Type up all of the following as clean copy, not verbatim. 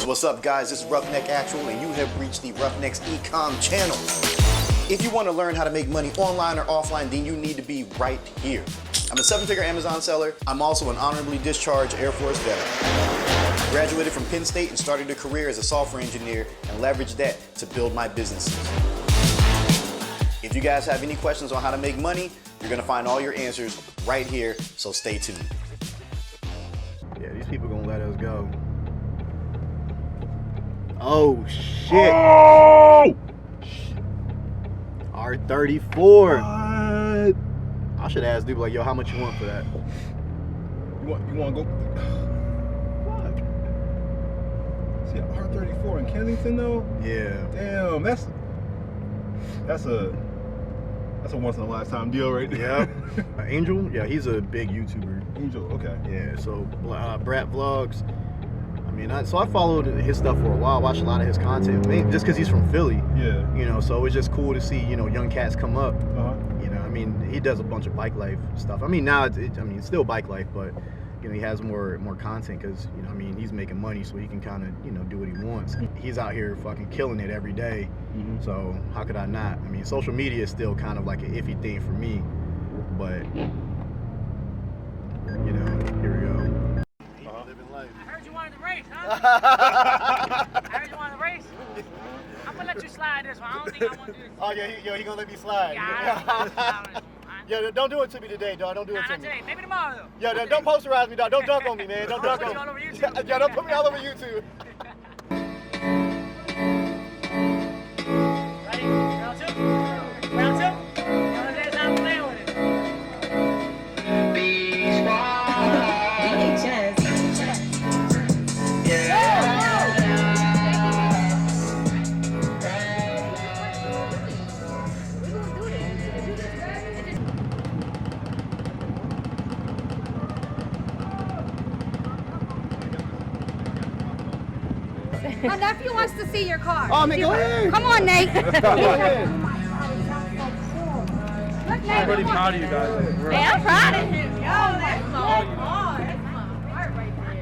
What's up, guys? This is 𝗏𝗏𝗥𝗘𝗦, and you have reached the 𝗏𝗏𝗥𝗘𝗏 Ecom channel. If you want to learn how to make money online or offline, then you need to be right here. I'm a 7-figure Amazon seller. I'm also an honorably discharged Air Force veteran. Graduated from Penn State and started a career as a software engineer and leveraged that to build my businesses. If you guys have any questions on how to make money, you're going to find all your answers right here, so stay tuned. Yeah, these people gonna let us go. Oh shit! Oh! R34. What? I should ask dude like, yo, how much you want for that? You want to go? What? See, R34 in Kensington though? Yeah. Damn, that's a once in a lifetime deal right there. Yeah. Angel? Yeah, he's a big YouTuber. Angel, okay. Yeah, so Brat Vlogs. I mean, so I followed his stuff for a while, watched a lot of his content, just because he's from Philly. Yeah. You know, so it's just cool to see, you know, young cats come up. You know, I mean, he does a bunch of bike life stuff. I mean, now, it's still bike life, but, you know, he has more content because, you know, I mean, he's making money, so he can kind of, you know, do what he wants. He's out here fucking killing it every day. So how could I not? I mean, social media is still kind of like an iffy thing for me, but, you know, here we go. Living life. I heard you wanted to race, huh? I heard you wanted to race. I'm gonna let you slide this one. I don't think I want to do this. Oh yeah, he gonna let me slide. Yeah, Yeah, don't do it to me today, dog. Don't do it to not me. today. Maybe tomorrow though. Yeah, don't posterize me, dog. Don't dunk on me, man. Don't dunk I'll on put you me. all over YouTube. Yeah, don't put me all over YouTube. Ready? Round two? Round two? That's how I'm playing with it. My nephew wants to see your car. Oh, man, go ahead. Come on, Nate. Go ahead. I'm really proud of you guys. Hey, I'm proud of him. Yo, that's my car. That's my heart right there.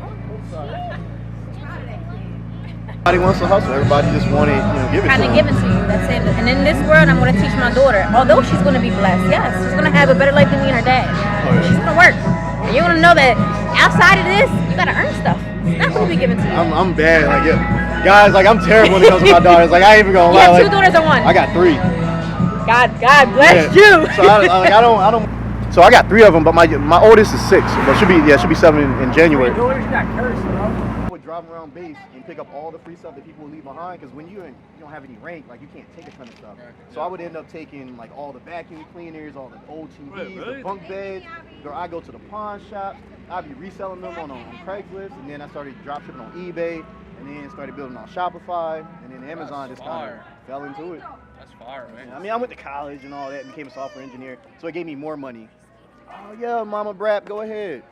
Everybody wants to hustle. Everybody just wanted, you know, give it Kind to of them. given to you. That's it. And in this world, I'm going to teach my daughter. Although she's going to be blessed, yes, she's going to have a better life than me and her dad. She's going to work. And you're going to know that outside of this, you got to earn stuff. It's not going to be given to you. I'm bad. Like, yeah. Guys, like, I'm terrible when it comes to my daughters. Like, I ain't even gonna lie. You have like, 2 daughters or 1? I got 3. God bless you. So I don't. So I got 3 of them, but my oldest is 6. But she'll be 7 in January. Your daughters got cursed, bro. I would drive around base and pick up all the free stuff that people would leave behind, because when you don't have any rank, like, you can't take a ton of stuff. So I would end up taking like all the vacuum cleaners, all the old TVs, the bunk beds. Or I go to the pawn shop. I'd be reselling them on Craigslist, and then I started drop shipping on eBay, and then started building on Shopify, and then Amazon just kind of fell into it. That's fire, man. I mean, I went to college and all that, and became a software engineer, so it gave me more money. Oh yeah, Mama Brap, go ahead.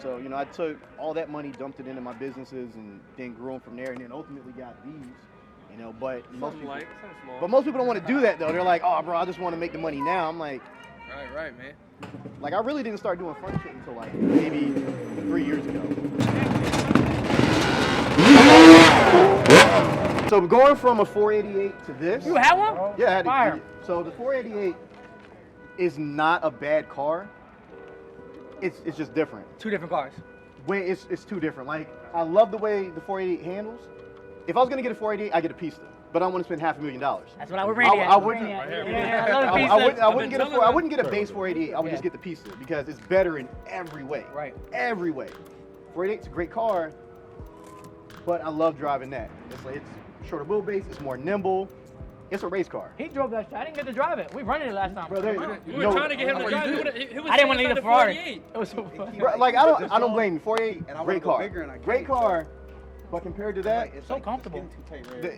So, you know, I took all that money, dumped it into my businesses, and then grew them from there, and then ultimately got these. You know, but most people don't want to do that though. They're like, oh, bro, I just want to make the money now. I'm like, right, man. like, I really didn't start doing fun shit until like maybe 3 years ago. So going from a 488 to this. You had one? Yeah, I had Fire. it. So the 488 is not a bad car. It's just different. 2 different cars. It's too different. Like, I love the way the 488 handles. If I was gonna get a 488, I get a Pista, but I want to spend $500,000. That's what I would rate it. I wouldn't. Yeah, I love the I wouldn't get a base 488. I would just get the Pista because it's better in every way. Right. Every way. 488's a great car, but I love driving that. It's shorter wheelbase. It's more nimble. It's a race car. He drove that shit. I didn't get to drive it. We rented it last time. Bro, We were trying to get him to drive. I didn't want to leave the Ferrari. It was so fun. Bro, like, I don't blame you. 488, great car. Great car. But compared to that, It's so comfortable.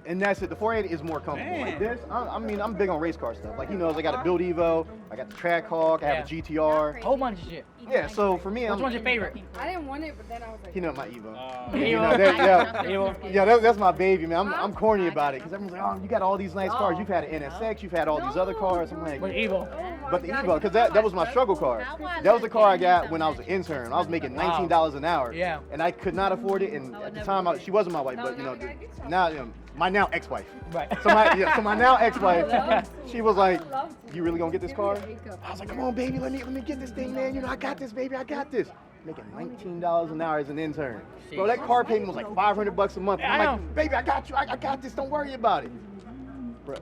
and that's it. The 480 is more comfortable. Like this, I mean, I'm big on race car stuff. Like, he knows I got a Build Evo, I got the Trackhawk, I have a GTR. Whole bunch of shit. Yeah, so for me, Which one's your favorite? I didn't want it, but then I was like, You know, my Evo. Evo. That's my baby, man. I'm corny about it because everyone's like, oh, you got all these nice cars. You've had an NSX, you've had all these other cars. I'm like, With Evo. but the Evo, because that was my struggle car. That was the car I got when I was an intern. I was making $19 an hour. Yeah. And I could not afford it. And at the time, she wasn't my wife, but you know, now my now ex-wife. Right. So my now ex-wife, she was like, "You really gonna get this car?" I was like, "Come on, baby, let me get this thing, man. You know, I got this, baby, I got this." Making $19 an hour as an intern. Bro, that car payment was like $500 a month. I'm like, "Baby, I got you. I got this. Don't worry about it." Bro.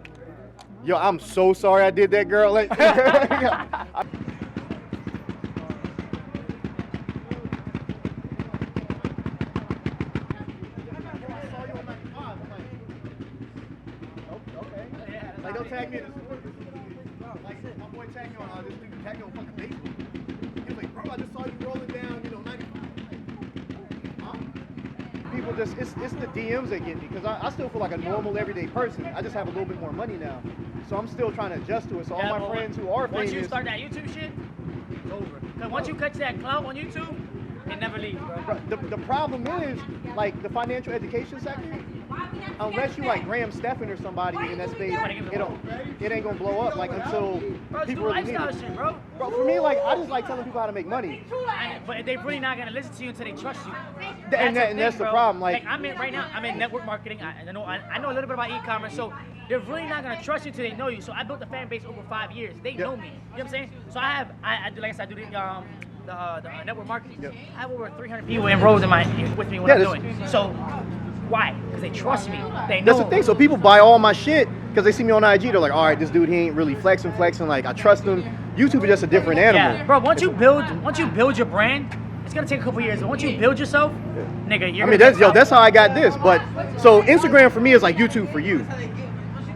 Yo, I'm so sorry I did that, girl. Like, like, don't tag me in this. Like, my boy tagged me on this dude tagged me on fucking Facebook. He was like, "Bro, I just saw you rolling down, you know, 90." Huh? People just, it's the DMs that get me, because I still feel like a normal everyday person. I just have a little bit more money now. So I'm still trying to adjust to it. So all my friends who are famous. Once you start that YouTube shit, it's over. Because once you cut to that clout on YouTube, it never leaves, bro. The problem is, like, the financial education sector, unless you like Graham Stephan or somebody in that space, it ain't gonna blow up like until people really need it. Shit, bro. Bro, for me, like, I just like telling people how to make money. But they're really not gonna listen to you until they trust you. That's the problem. Like I'm in network marketing. I know a little bit about e-commerce, so they're really not gonna trust you until they know you. So I built a fan base over 5 years. They know me. You know what I'm saying? So I do, like I said, I do the network marketing. Yep. I have over 300 people enrolled with me when I'm doing. So why? Because they trust me. They know. That's the thing. So people buy all my shit because they see me on IG. They're like, all right, this dude, he ain't really flexing. Like, I trust him. YouTube is just a different animal. Yeah, bro. Once you build your brand, it's gonna take a couple years. But once you build yourself, nigga, you're. That's how I got this. But so Instagram for me is like YouTube for you.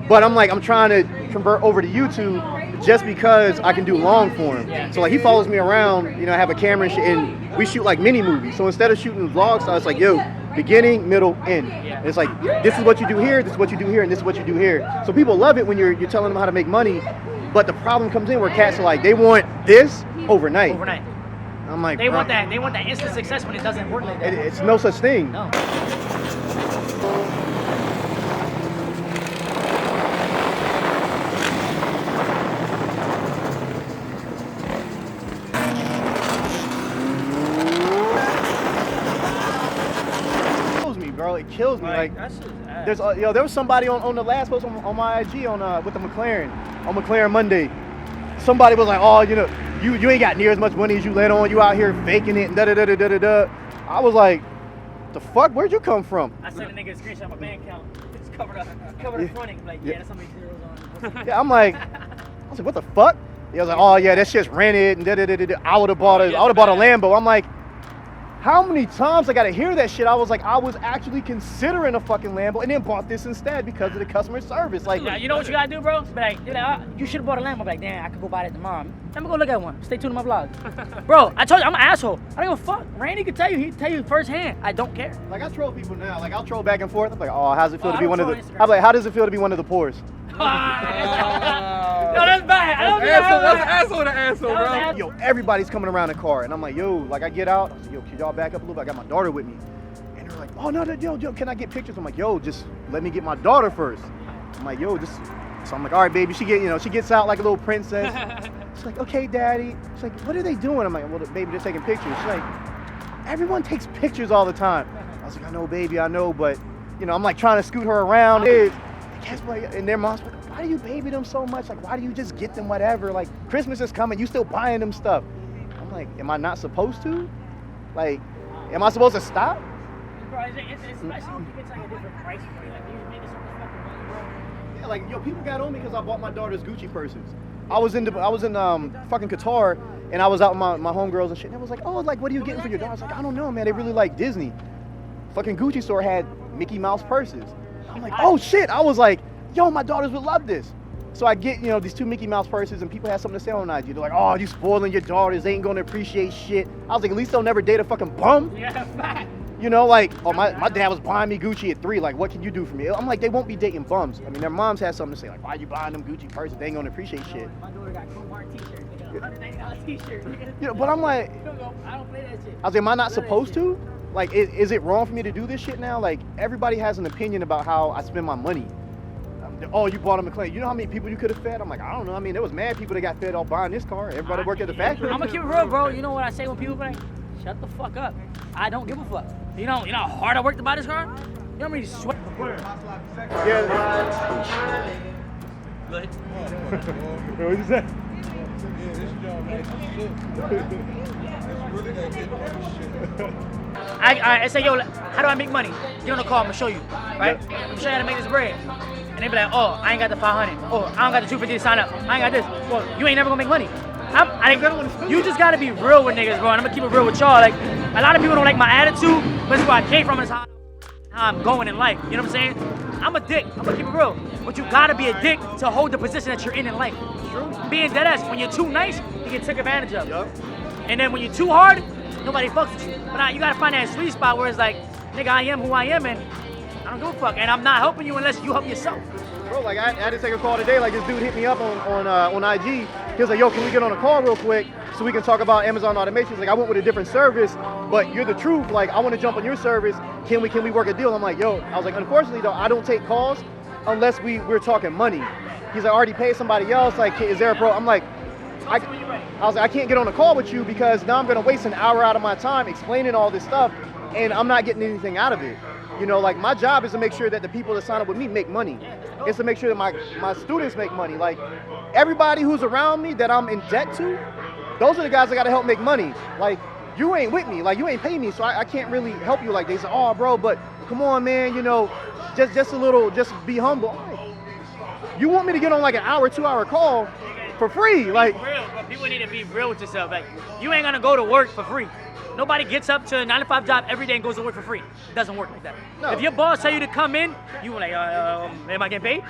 But I'm trying to convert over to YouTube just because I can do long form. Yeah. So like he follows me around, you know, I have a camera and shit, and we shoot like mini movies. So instead of shooting vlogs, so it's like, yo, beginning, middle, end. Yeah. And it's like, this is what you do here, this is what you do here, and this is what you do here. So people love it when you're telling them how to make money, but the problem comes in where cats are like, they want this overnight. I'm like, they want that instant success when it doesn't work like that. It's no such thing. No. It kills me. Like there was somebody on the last post on my IG with the McLaren on McLaren Monday. Somebody was like, "Oh, you know, you ain't got near as much money as you let on. You out here faking it." And da da da da da da. I was like, "The fuck? Where'd you come from?" I sent a nigga a screenshot of my bank account. It's covered the fronting. Like, yeah, that's how many zeros on it. Yeah, I was like, "What the fuck?" He was like, "Oh yeah, that shit's rented and da da da da da. I would have bought a Lambo." I'm like, how many times I gotta hear that shit? I was like, I was actually considering a fucking Lambo and then bought this instead because of the customer service. Like, yeah, you know what you gotta do, bro? Be like, you should have bought a Lambo. Be like, damn, I could go buy that tomorrow. Let me go look at one. Stay tuned to my vlog. Bro, I told you, I'm an asshole. I don't give a fuck. Randy can tell you. He can tell you firsthand. I don't care. Like, I troll people now. Like, I'll troll back and forth. I'm like, oh, how's it feel to be one of the... I'm like, how does it feel to be one of the poorest? No, that's bad. I don't think That's an asshole, bro. Yo, everybody's coming around the car, and I'm like, yo, like I get out, I say, yo, can y'all back up a little bit? I got my daughter with me, and they're like, oh no, yo, can I get pictures? I'm like, yo, just let me get my daughter first. I'm like, yo, just. So I'm like, all right, baby. She gets out like a little princess. She's like, okay, daddy. She's like, what are they doing? I'm like, well, baby, they're taking pictures. She's like, everyone takes pictures all the time. I was like, I know, baby, I know, but you know, I'm like trying to scoot her around. And their mom's like, why do you baby them so much? Like, why do you just get them whatever? Like, Christmas is coming, you still buying them stuff. I'm like, am I not supposed to? Like, am I supposed to stop? Bro, it's especially if it's like a different price for you. Like, you making so much fucking money, bro. Yeah, like, yo, people got on me because I bought my daughter's Gucci purses. I was in fucking Qatar, and I was out with my homegirls and shit. And I was like, oh, like, what are you getting for your daughter? I was like, I don't know, man. They really like Disney. Fucking Gucci store had Mickey Mouse purses. I'm like, oh shit. I was like, yo, my daughters would love this. So I get, these 2 Mickey Mouse purses, and people have something to say on IG. They're like, oh, you spoiling your daughters. They ain't gonna appreciate shit. I was like, at least they'll never date a fucking bum. Yeah, fact. Like, oh, my dad was buying me Gucci at 3. Like, what can you do for me? I'm like, they won't be dating bums. I mean, their moms have something to say. Like, why are you buying them Gucci purses? They ain't gonna appreciate shit. My daughter got Walmart t-shirts. They got $180 t-shirts. But I'm like, I don't play that shit. I was like, am I not supposed to? Like, is it wrong for me to do this shit now? Like, everybody has an opinion about how I spend my money. Oh, you bought a McLaren. You know how many people you could have fed? I'm like, I don't know. I mean, there was mad people that got fed off buying this car. Everybody worked at the factory. I'm gonna keep it real, bro. You know what I say when people be like, Shut the fuck up. I don't give a fuck. You know how hard I worked to buy this car? You know how many sweat? Yeah. Go ahead. What did you say? I say, yo, how do I make money? Get on the call, I'm gonna show you, right? I'm gonna show you how to make this bread. And they be like, oh, I ain't got the 500. Oh, I don't got the 250 to sign up. I ain't got this. Well, you ain't never gonna make money. You just gotta be real with niggas, bro. And I'm gonna keep it real with y'all. Like, a lot of people don't like my attitude, but this is where I came from and it's how I'm going in life. You know what I'm saying? I'm a dick. I'm gonna keep it real. But you gotta be a dick to hold the position that you're in life. True. Being dead ass, when you're too nice, you get taken advantage of. Yep. And then when you're too hard, nobody fucks with you. But you gotta find that sweet spot where it's like, nigga, I am who I am, and I don't give a fuck. And I'm not helping you unless you help yourself. Bro, like I had to take a call today. Like this dude hit me up on IG. He was like, yo, can we get on a call real quick so we can talk about Amazon automation? He's like, I went with a different service, but you're the truth. Like, I want to jump on your service. Can we work a deal? I'm like, yo, I was like, unfortunately though, I don't take calls unless we're talking money. He's like, I already paid somebody else. Like, is there a pro? I'm like, I was like, I can't get on a call with you because now I'm gonna waste an hour out of my time explaining all this stuff, and I'm not getting anything out of it. You know, like my job is to make sure that the people that sign up with me make money. It's to make sure that my students make money. Like everybody who's around me that I'm in debt to, those are the guys that gotta help make money. Like you ain't with me, like you ain't paying me, so I can't really help you. Like they say, oh bro, but come on man, you know, just a little, just be humble. Right. You want me to get on like an hour, 2 hour call for free? Like real, but people need to be real with yourself. Like you ain't gonna go to work for free. Nobody gets up to a 9-to-5 job every day and goes to work for free. It doesn't work like that. No. If your boss tell you to come in, you like, am I getting paid?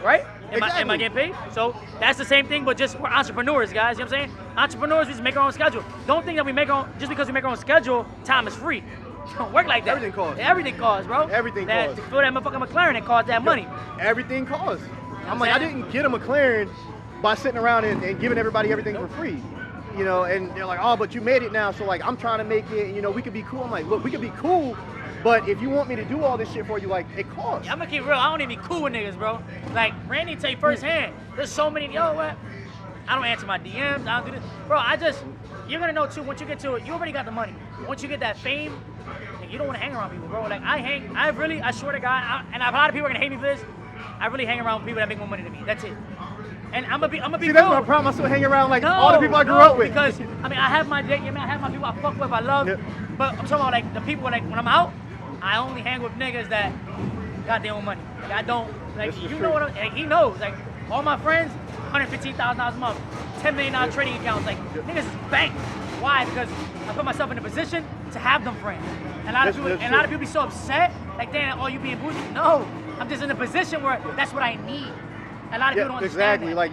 Right? Am I getting paid? So that's the same thing, but just we're entrepreneurs, guys. You know what I'm saying? Entrepreneurs, we just make our own schedule. Don't think that just because we make our own schedule, time is free. It don't work like that. Everything costs. Everything costs, bro. Everything costs. To fill that motherfucking McLaren, it costs that money. Everything costs. I'm like, I didn't get a McLaren by sitting around and giving everybody everything for free. You know, and they're like, oh, but you made it now, so like I'm trying to make it, and, you know, we could be cool. I'm like, look, we could be cool, but if you want me to do all this shit for you, like, it costs. I'm gonna keep real, I don't even be cool with niggas, bro. Like, Randy tell you firsthand, there's so many, yo, what? I don't answer my DMs, I don't do this. Bro, you're gonna know too, once you get to it, you already got the money. Once you get that fame, like, you don't wanna hang around people, bro. Like, I swear to God, and a lot of people are gonna hate me for this, I really hang around people that make more money than me, that's it. And I'm gonna be See, that's my problem. I still hang around like all the people I grew up with. Because I mean, I have my date. I have my people I fuck with, I love. Yep. But I'm talking about like the people like when I'm out, I only hang with niggas that got their own money. Like I don't like you know what like, he knows. Like all my friends, $115,000 a month, $10 million trading accounts. Like niggas is banked. Why? Because I put myself in a position to have them friends. And a lot of people be so upset. Like damn, oh you being bougie? No, I'm just in a position where that's what I need. A lot of people don't understand exactly. that. Like